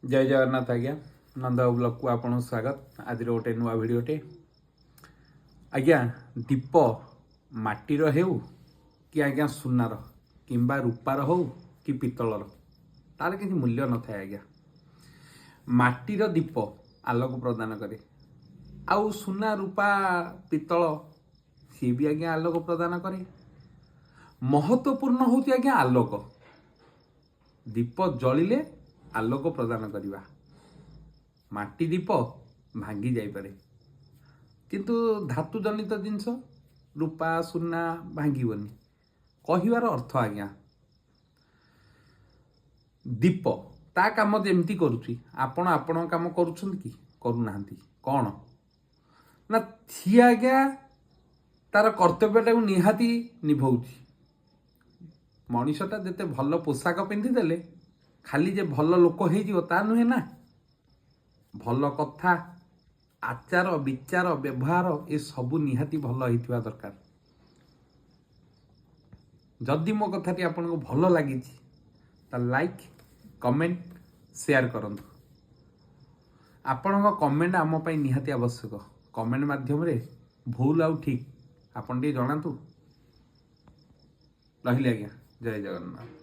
जय जगन्नाथ आज्ञा नंद ब्लॉग को आपन स्वागत। आज गोटे नुआ भिडटे आज्ञा दीप माटीर हेउ कि आज्ञा सुनार किंबा रूपार हो कि पितलर तार किसी मूल्य न थाए आज्ञा। माटीर दीप आलोक प्रदान करे आउ सुना रूपा पितल सी भी आज्ञा आलोक प्रदान करे। महत्वपूर्ण होती आज्ञा आलोक। दीप जलिले आलोक प्रदान करवा। माटी दीप भांगी जाइपरे किंतु धातु जनित जिनस रूपा सुना भांगीबनी कहिवार अर्थ आज्ञा। दीप ता काम जेमती करुची आपण आपण काम करुछन कि करूनाहांती कौन ना सी आज्ञा तार कर्तव्यटा निहाती निभौची। मनीषटा जेते भल पोशाक पिंधिदेले खाली जे भल लोक हो नुहे ना। भल कथा आचार विचार व्यवहार ये सबू निहाती भल होइथिबा दरकार। जदि मो कथाटी आपको भल लगी लाइक कमेंट शेयर करंतु। आपण कमेंट आम पई निहाती आवश्यक। कमेंट माध्यम रे भूल आउ ठीक आपन टी जणातु। रहिले आज्ञा जय जगन्नाथ।